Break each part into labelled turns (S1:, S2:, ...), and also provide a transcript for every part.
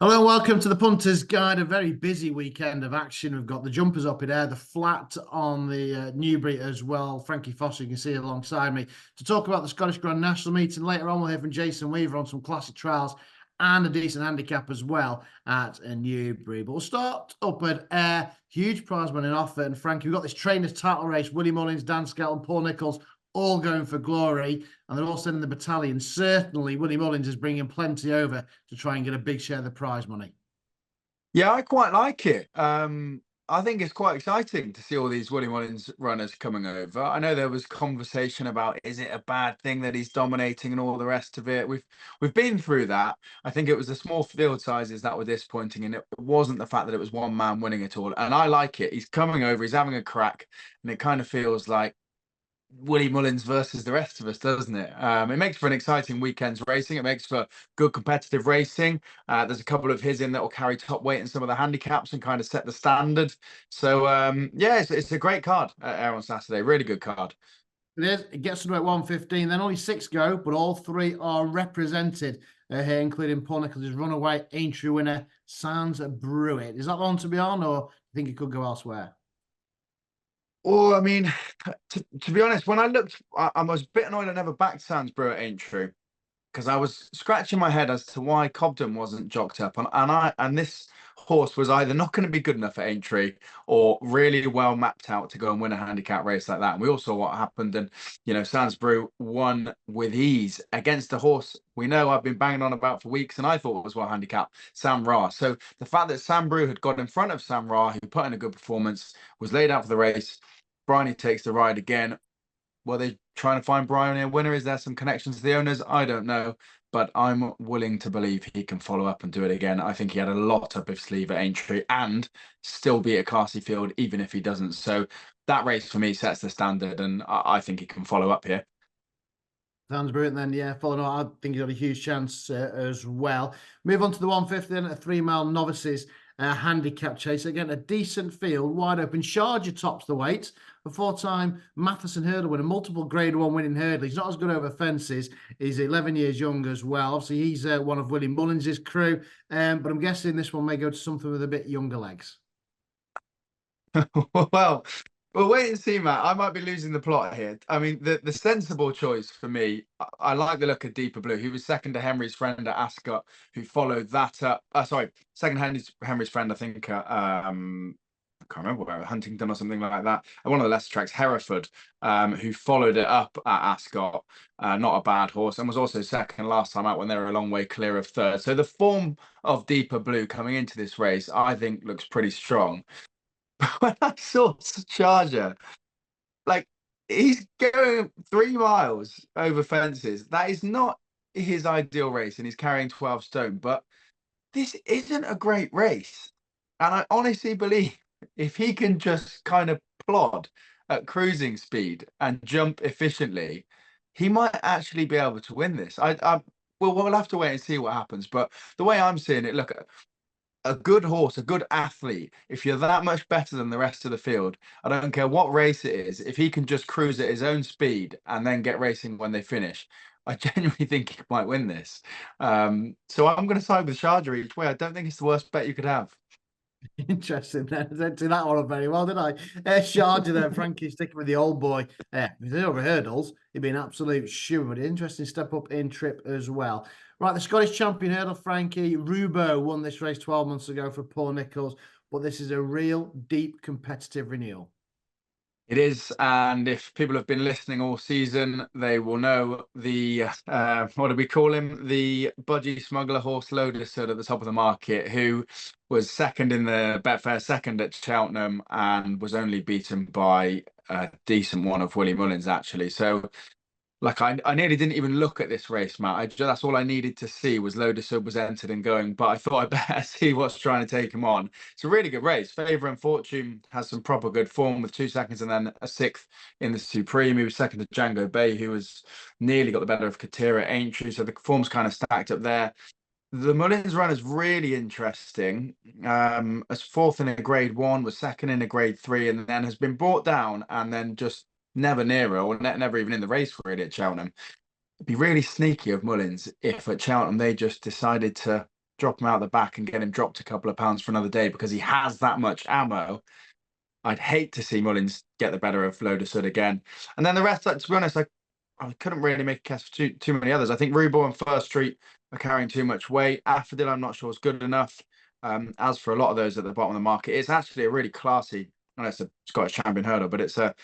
S1: Hello and welcome to the Punters Guide. A very busy weekend of action. We've got the jumpers up in air, the flat on the Newbury as well. Frankie Foster, you can see alongside me to talk about the Scottish Grand National meeting. Later on, we'll hear from Jason Weaver on some classic trials and a decent handicap as well at Newbury. But we'll start up at Ayr. Huge prize money in offer. And Frankie, we've got this trainers title race. Willie Mullins, Dan Skelton, Paul Nicholls, all going for glory, and they're all sending the battalion. Certainly, Willie Mullins is bringing plenty over to try and get a big share of the prize money.
S2: Yeah, I quite like it. I think it's quite exciting to see all these Willie Mullins runners coming over. I know there was conversation about, is it a bad thing that he's dominating and all the rest of it. We've been through that. I think it was the small field sizes that were disappointing, and it wasn't the fact that it was one man winning it all. And I like it. He's coming over, he's having a crack, and it kind of feels like Willie Mullins versus the rest of us, doesn't it? It makes for an exciting weekend's racing. It makes for good competitive racing. There's a couple of his in that will carry top weight in some of the handicaps and kind of set the standard. So yeah, it's a great card at Ayr on Saturday. Really good card.
S1: It is. It gets to at 1:15. Then only 6 go, but all 3 are represented here, including Paul Nicholls' runaway Aintree winner, Sans Brewitt. Is that the one to be on, or do you think it could go elsewhere?
S2: Well, I mean, to be honest, when I looked, I was a bit annoyed I never backed Sainsbury, ain't true, because I was scratching my head as to why Cobden wasn't jocked up, and this horse was either not going to be good enough at Aintree or really well mapped out to go and win a handicap race like that. And we all saw what happened, and Sainsbury won with ease against a horse we know I've been banging on about for weeks, and I thought was well handicapped, Sam Ra. So the fact that Sam Brew had got in front of Sam Ra, who put in a good performance, was laid out for the race. Bryony takes the ride again. Were they trying to find Bryony a winner? Is there some connections to the owners? I don't know, but I'm willing to believe he can follow up and do it again. I think he had a lot up his sleeve at Aintree and still beat a classy field, even if he doesn't. So that race for me sets the standard, and I think he can follow up here.
S1: Sounds brilliant then, yeah. Following on, I think he's got a huge chance as well. Move on to the 150 then, a 3-mile novices handicap chase. Again, a decent field, wide open. Sharjah tops the weight. A 4-time Matheson hurdle winner, multiple Grade 1 winning hurdle. He's not as good over fences. He's 11 years young as well. Obviously, he's one of Willie Mullins' crew. But I'm guessing this one may go to something with a bit younger legs.
S2: Well, we'll wait and see, Matt. I might be losing the plot here. I mean, the sensible choice for me, I like the look of Deeper Blue. He was second to Henry's friend at Ascot, who followed that up. Sorry, second Henry's friend, I think, I can't remember where, Huntington or something like that. At one of the lesser tracks, Hereford, who followed it up at Ascot. Not a bad horse, and was also second last time out when they were a long way clear of third. So the form of Deeper Blue coming into this race, I think, looks pretty strong. When I saw Charger, like, he's going 3 miles over fences. That is not his ideal race, and he's carrying 12 stone. But this isn't a great race. And I honestly believe if he can just kind of plod at cruising speed and jump efficiently, he might actually be able to win this. We'll have to wait and see what happens. But the way I'm seeing it, look, a good horse, a good athlete, if you're that much better than the rest of the field, I don't care what race it is, if he can just cruise at his own speed and then get racing when they finish, I genuinely think he might win this. So I'm going to side with Sharjah each way. I don't think it's the worst bet you could have.
S1: Interesting then. I didn't do that one very well, did I? Sharjah there, Frankie sticking with the old boy. If he's over hurdles, he'd be an absolute shoe, but interesting step up in trip as well. Right, the Scottish champion hurdle, Frankie Rubo, won this race 12 months ago for Paul Nicholls, but this is a real deep competitive renewal.
S2: It is, and if people have been listening all season, they will know the what do we call him? The budgie smuggler horse loader stood at the top of the market, who was second in the Betfair, second at Cheltenham, and was only beaten by a decent one of Willie Mullins, actually. So, like, I nearly didn't even look at this race, Matt. That's all I needed to see was Loader Sub was entered and going, but I thought I'd better see what's trying to take him on. It's a really good race. Favour and Fortune has some proper good form with 2 seconds and then a 6th in the Supreme. He was second to Django Bay, who was nearly got the better of Katira Aintree. So the form's kind of stacked up there. The Mullins run is really interesting. As 4th in a Grade 1, was second in a Grade 3, and then has been brought down and then just never near or never even in the race really at Cheltenham. It'd be really sneaky of Mullins if at Cheltenham they just decided to drop him out the back and get him dropped a couple of pounds for another day because he has that much ammo. I'd hate to see Mullins get the better of Lodersud again. And then the rest, to be honest, I couldn't really make a case for too many others. I think Rubo and First Street are carrying too much weight. Affodil, I'm not sure is good enough. As for a lot of those at the bottom of the market, it's actually a really classy, I know it's a Scottish champion hurdle, but it's a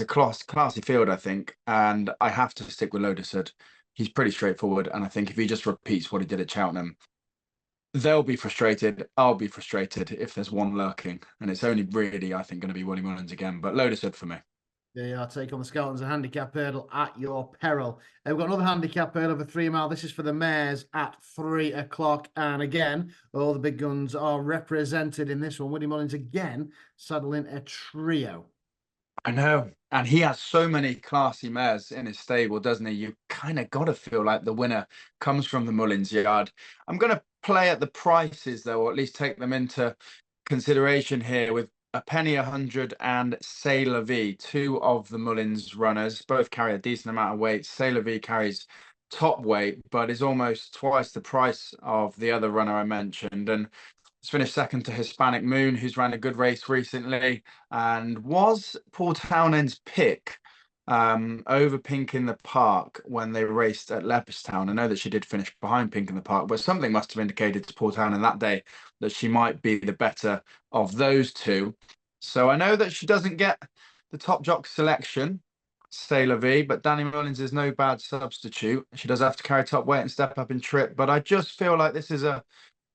S2: classy field, I think. And I have to stick with Lodersud. He's pretty straightforward. And I think if he just repeats what he did at Cheltenham, they'll be frustrated. I'll be frustrated if there's one lurking. And it's only really, I think, going to be Willie Mullins again. But Lodersud for me.
S1: There you are, take on the Skeltons, a handicap hurdle at your peril. We've got another handicap hurdle over 3 mile. This is for the mares at 3 o'clock. And again, all the big guns are represented in this one. Willie Mullins again saddling a trio.
S2: I know. And he has so many classy mares in his stable, doesn't he? You kind of got to feel like the winner comes from the Mullins yard. I'm going to play at the prices, though, or at least take them into consideration here with a penny 100 and Sailor V, two of the Mullins runners. Both carry a decent amount of weight. Sailor V carries top weight, but is almost twice the price of the other runner I mentioned. And it's finished second to Hispanic Moon, who's ran a good race recently and was Paul Townend's pick over Pink in the Park when they raced at Leopardstown. I know that she did finish behind Pink in the Park, but something must have indicated to Paul Townend that day that she might be the better of those two. So I know that she doesn't get the top jock selection, Sailor V, but Danny Mullins is no bad substitute. She does have to carry top weight and step up in trip, but I just feel like this is a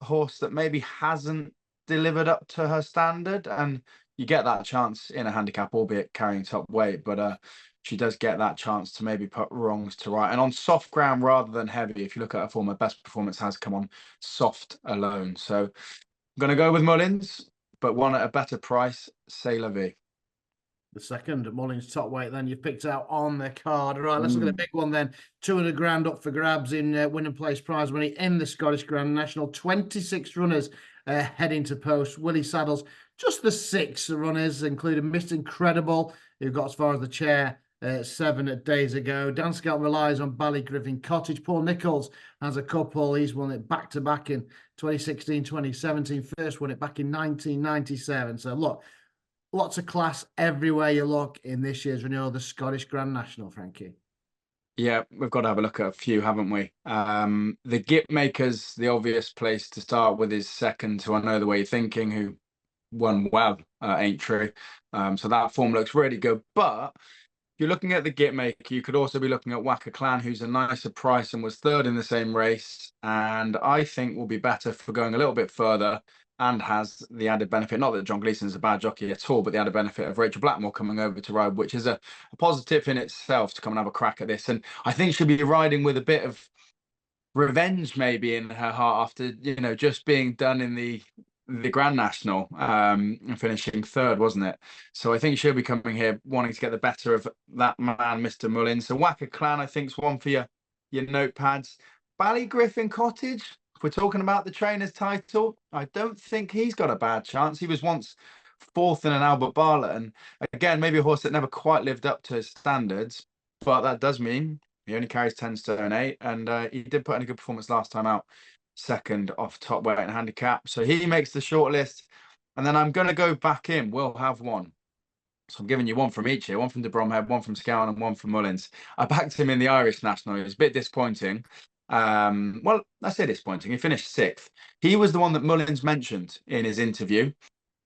S2: horse that maybe hasn't delivered up to her standard, and you get that chance in a handicap, albeit carrying top weight, but she does get that chance to maybe put wrongs to right, and on soft ground rather than heavy. If you look at her form, her best performance has come on soft alone. So I'm going to go with Mullins, but one at a better price, Sailor V.
S1: The second Mullins top weight then you've picked out on the card. Right, let's look at a big one then. 200 grand up for grabs in win and place prize money in the Scottish Grand National. 26 runners heading to post. Willie Saddles, just the 6 runners, including Mr. Incredible, who got as far as the chair 7 days ago. Dan Skelton relies on Ballygriffin Cottage. Paul Nicholls has a couple. He's won it back-to-back in 2016, 2017. First won it back in 1997. So look, lots of class everywhere you look in this year's renewal, the Scottish Grand National, Frankie.
S2: Yeah, we've got to have a look at a few, haven't we? The Gip Makers, the obvious place to start with, is second to I Know the Way You're Thinking, who won well at Aintree. So that form looks really good. But if you're looking at the Gip Maker, you could also be looking at Waka Clan, who's a nicer price and was third in the same race. And I think will be better for going a little bit further and has the added benefit, not that John Gleeson is a bad jockey at all, but the added benefit of Rachel Blackmore coming over to ride, which is a positive in itself to come and have a crack at this. And I think she'll be riding with a bit of revenge maybe in her heart after, just being done in the Grand National and finishing third, wasn't it? So I think she'll be coming here wanting to get the better of that man, Mr. Mullins. So Waka Clan, I think, is one for your notepads. Ballygriffin Cottage, if we're talking about the trainer's title, I don't think he's got a bad chance. He was once fourth in an Albert Bartlett, and again, maybe a horse that never quite lived up to his standards, but that does mean he only carries 10 stone 8, and he did put in a good performance last time out, second off top weight and handicap. So he makes the short list, and then I'm going to go back in. We'll have one. So I'm giving you one from each here, one from de Bromhead, one from Scout, and one from Mullins. I backed him in the Irish National. It was a bit disappointing. Well, I say disappointing. He finished 6th. He was the one that Mullins mentioned in his interview.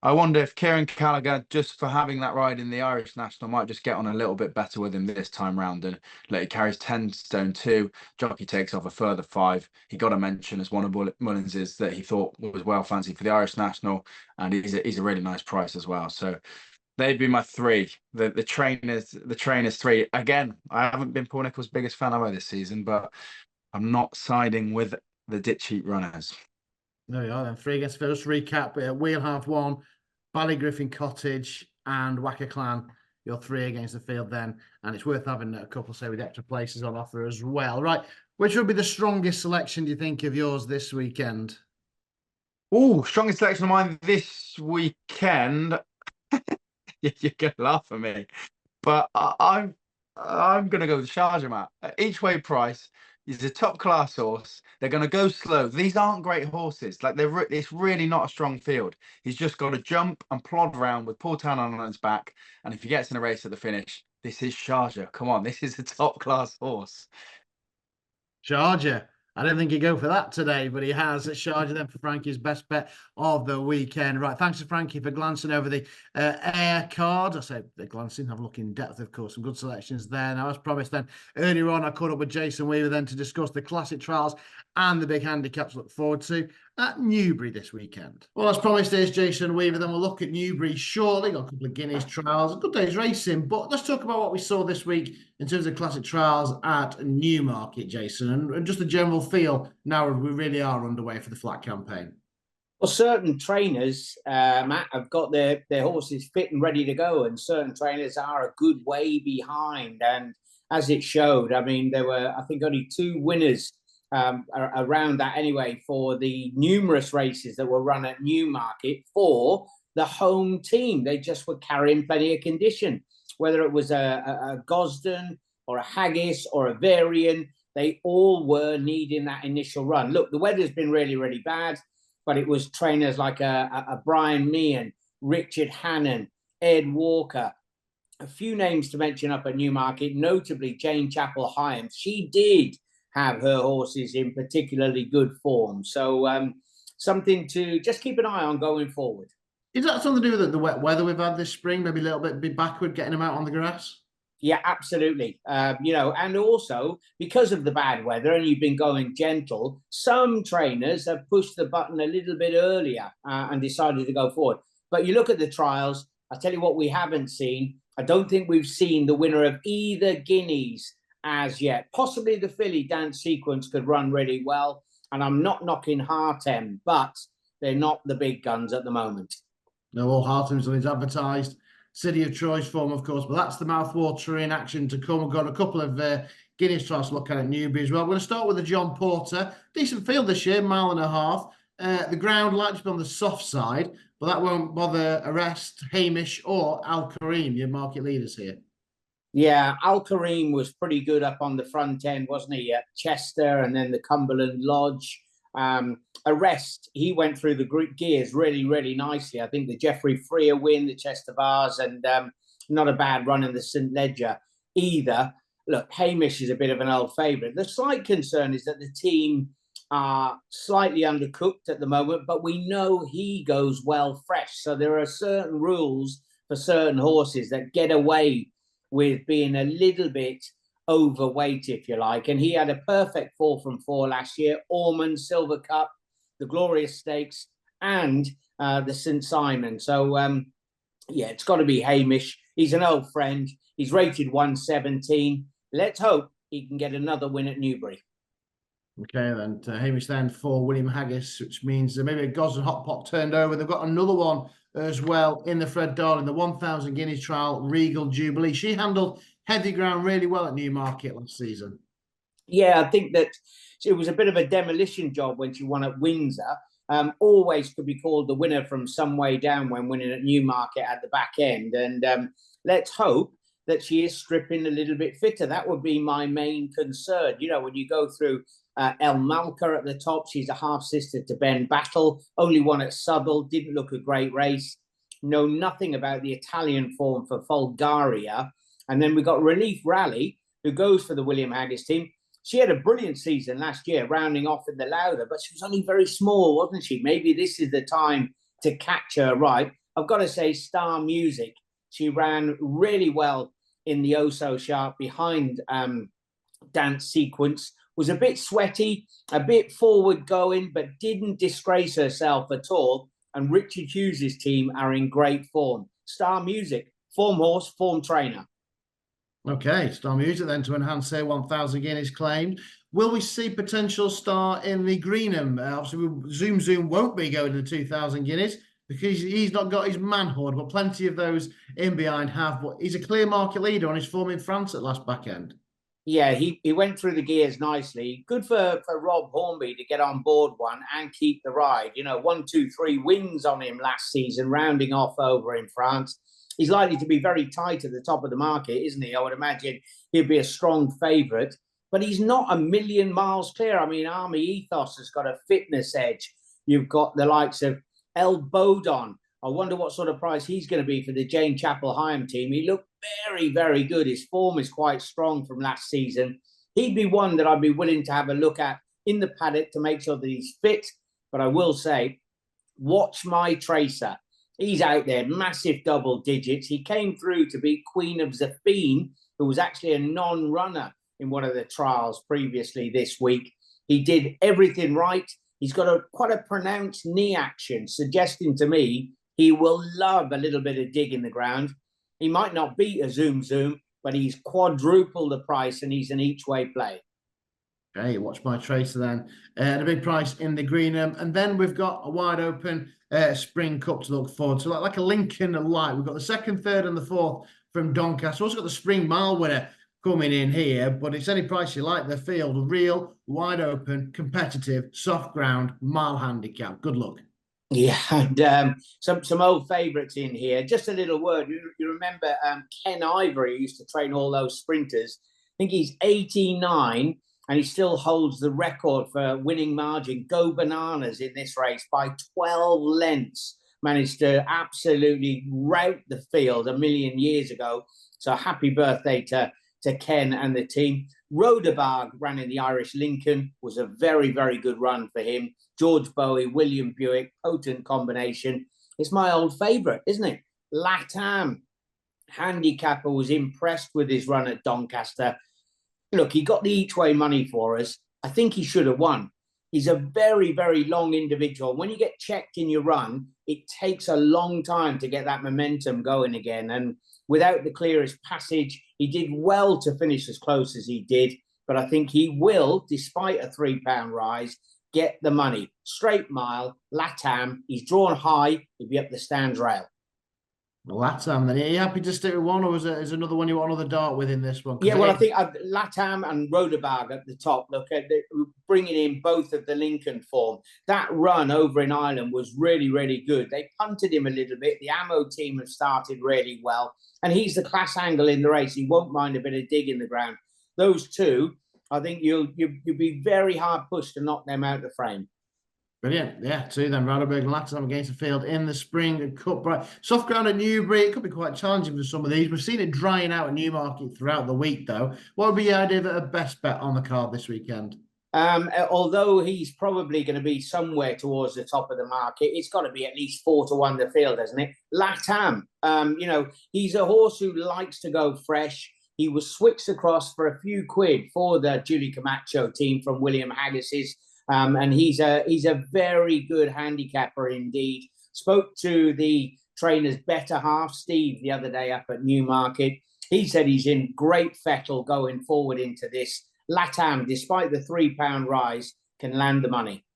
S2: I wonder if Kieran Gallagher, just for having that ride in the Irish National, might just get on a little bit better with him this time round. And he carries 10 stone 2. Jockey takes off a further 5. He got a mention as one of Mullins's that he thought was well fancied for the Irish National, and he's a really nice price as well. So they'd be my 3. The trainers 3. Again, I haven't been Paul Nicholls' biggest fan of this season, but I'm not siding with the ditch heat runners.
S1: There we are then. 3 against first recap. We'll have 1, Ballygriffin Cottage and Waka Clan. Your 3 against the field then. And it's worth having a couple, say, with extra places on offer as well. Right. Which would be the strongest selection, do you think, of yours this weekend?
S2: Oh, strongest selection of mine this weekend. You're going to laugh at me. But I'm going to go with Sharjah, Matt. At each way price, He's a top class horse. They're going to go slow. These aren't great horses. Like it's really not a strong field. He's just got to jump and plod around with Paul Town on his back. And if he gets in a race at the finish, this is Sharjah. Come on, this is a top class horse.
S1: Sharjah. I don't think he'd go for that today, but he has at Sharjah then for Frankie's best bet of the weekend. Right, thanks to Frankie for glancing over the Ayr card. I said they're glancing, have a look in depth, of course. Some good selections there. Now, as promised then, earlier on, I caught up with Jason Weaver then to discuss the classic trials and the big handicaps to look forward to at Newbury this weekend. Well, as promised, here's Jason Weaver. Then we'll look at Newbury shortly. Got a couple of Guineas trials, a good day's racing. But let's talk about what we saw this week in terms of classic trials at Newmarket, Jason, and just the general feel now we really are underway for the flat campaign.
S3: Well, certain trainers, Matt, have got their horses fit and ready to go, and certain trainers are a good way behind. And as it showed, I mean, there were, I think, only 2 winners around that anyway for the numerous races that were run at Newmarket for the home team. They just were carrying plenty of condition, whether it was a Gosden or a Haggis or a Varian. They all were needing that initial run. Look, the weather's been really, really bad, but it was trainers like a Brian Meehan, Richard Hannon, Ed Walker, a few names to mention up at Newmarket, notably Jane Chapel-Hyam. She did have her horses in particularly good form. So something to just keep an eye on going forward.
S1: Is that something to do with the wet weather we've had this spring? Maybe a little bit backward, getting them out on the grass?
S3: Yeah, absolutely. You know, and also because of the bad weather and you've been going gentle, some trainers have pushed the button a little bit earlier and decided to go forward. But you look at the trials, I'll tell you what we haven't seen. I don't think we've seen the winner of either Guineas as yet. Possibly the filly Dance Sequence could run really well. And I'm not knocking Hartem, but they're not the big guns at the moment.
S1: No, all Hartem's on his advertised City of Troy's form, of course, but that's the mouthwatering action to come. We've got a couple of Guineas trials to look at Newbury as well. We're going to start with the John Porter. Decent field this year, 1.5 miles. The ground likely to be on the soft side, but that won't bother Arrest, Hamish, or Al Kareem, your market leaders here.
S3: Yeah, Al Kareem was pretty good up on the front end, wasn't he? At Chester and then the Cumberland Lodge. Arrest, he went through the gears really, really nicely. I think the Geoffrey Freer win, the Chester Vars, and not a bad run in the St. Ledger either. Look, Hamish is a bit of an old favourite. The slight concern is that the team are slightly undercooked at the moment, but we know he goes well fresh. So there are certain rules for certain horses that get away with being a little bit overweight, if you like. And he had a perfect 4 from 4 last year. Ormond, Silver Cup, the Glorious Stakes, and the St. Simon. So, yeah, it's got to be Hamish. He's an old friend. He's rated 117. Let's hope he can get another win at Newbury.
S1: Okay, then Hamish then for William Haggis, which means maybe a Gosden Hot Pot turned over. They've got another one as well in the Fred Darling, the 1,000 Guineas trial, Regal Jubilee. She handled heavy ground really well at Newmarket last season.
S3: Yeah, I think that it was a bit of a demolition job when she won at Windsor. Always could be called the winner from some way down when winning at Newmarket at the back end. And let's hope that she is stripping a little bit fitter. That would be my main concern. You know, when you go through El Malka at the top, she's a half-sister to Ben Battle, only won at Southwell, didn't look a great race. Know nothing about the Italian form for Folgaria. And then we got Relief Rally, who goes for the William Haggis team. She had a brilliant season last year, rounding off in the Lowther, but she was only very small, wasn't she? Maybe this is the time to catch her right. I've got to say, Star Music, she ran really well in the Oh-So Sharp behind Dance Sequence, was a bit sweaty, a bit forward going, but didn't disgrace herself at all. And Richard Hughes' team are in great form. Star Music, form horse, form trainer.
S1: Okay, Star Music then to enhance their 1,000 Guineas claimed. Will we see potential Star in the Greenham? Obviously, Zoom won't be going to the 2,000 Guineas because he's not got his manhood, but plenty of those in behind have. But he's a clear market leader on his form in France at last back end.
S3: Yeah, he went through the gears nicely. Good for Rob Hornby to get on board one and keep the ride. You know, 1, 2, 3 wins on him last season, rounding off over in France. He's likely to be very tight at the top of the market, isn't he? I would imagine he'd be a strong favourite but he's not a million miles clear. I mean, Army Ethos has got a fitness edge. You've got the likes of El Bodon. I wonder what sort of price he's going to be for the Jane Chapel Hyam team. He looked very, very good. His form is quite strong from last season. He'd be one that I'd be willing to have a look at in the paddock to make sure that he's fit. But I will say, watch My Tracer. He's out there, massive double digits. He came through to beat Queen of Zafine, who was actually a non-runner in one of the trials previously this week. He did everything right. He's got quite a pronounced knee action, suggesting to me he will love a little bit of dig in the ground. He might not beat a Zoom Zoom, but he's quadruple the price and he's an each-way play.
S1: Okay, watch My Tracer then. And a big price in the Greenham. And then we've got a wide open Spring Cup to look forward to, like a Lincoln Light. We've got the 2nd, 3rd and the 4th from Doncaster. Also got the Spring Mile winner coming in here, but it's any price you like. The field, real, wide open, competitive, soft ground, mile handicap. Good luck.
S3: Yeah, and some old favourites in here. Just a little word. You remember Ken Ivory used to train all those sprinters. I think he's 89 and he still holds the record for winning margin. Go Bananas in this race by 12 lengths. Managed to absolutely rout the field a million years ago. So happy birthday to Ken and the team. Rodebarg ran in the Irish Lincoln, was a very, very good run for him. George Bowie, William Buick, potent combination. It's my old favourite, isn't it? Latam. Handicapper was impressed with his run at Doncaster. Look, he got the each-way money for us. I think he should have won. He's a very, very long individual. When you get checked in your run, it takes a long time to get that momentum going again. And without the clearest passage, he did well to finish as close as he did. But I think he will, despite a £3 rise, get the money. Straight mile, Latam. He's drawn high. He'll be up the stands rail.
S1: Latam, then. Are you happy to stick with one, or is another one you want another dart with in this one?
S3: Yeah, well, I think Latam and Rodebarg at the top. Look, bringing in both of the Lincoln form. That run over in Ireland was really, really good. They punted him a little bit. The Ammo team have started really well. And he's the class angle in the race. He won't mind a bit of dig in the ground. Those two, I think you'll be very hard pushed to knock them out of the frame.
S1: Brilliant. Yeah, two then. Rodebarg and Latam against the field in the Spring Cup. Right. Soft ground at Newbury. It could be quite challenging for some of these. We've seen it drying out at Newmarket throughout the week, though. What would be your idea of a best bet on the card this weekend?
S3: Although he's probably going to be somewhere towards the top of the market, it's got to be at least 4-1 the field, hasn't it? Latam, he's a horse who likes to go fresh. He was switched across for a few quid for the Julie Camacho team from William Haggis's. And he's a very good handicapper indeed. Spoke to the trainer's better half, Steve, the other day up at Newmarket. He said he's in great fettle going forward into this. Latam, despite the £3 rise, can land the money.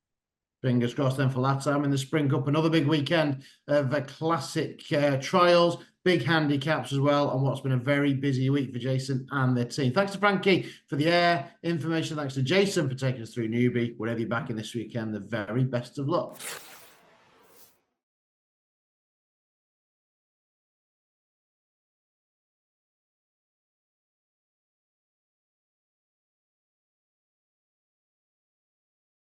S1: Fingers crossed then for Latam in the Spring Cup. Another big weekend of classic trials, big handicaps as well, and what's been a very busy week for Jason and the team. Thanks to Frankie for the air information. Thanks to Jason for taking us through Newbury. Whatever you're back in this weekend, the very best of luck.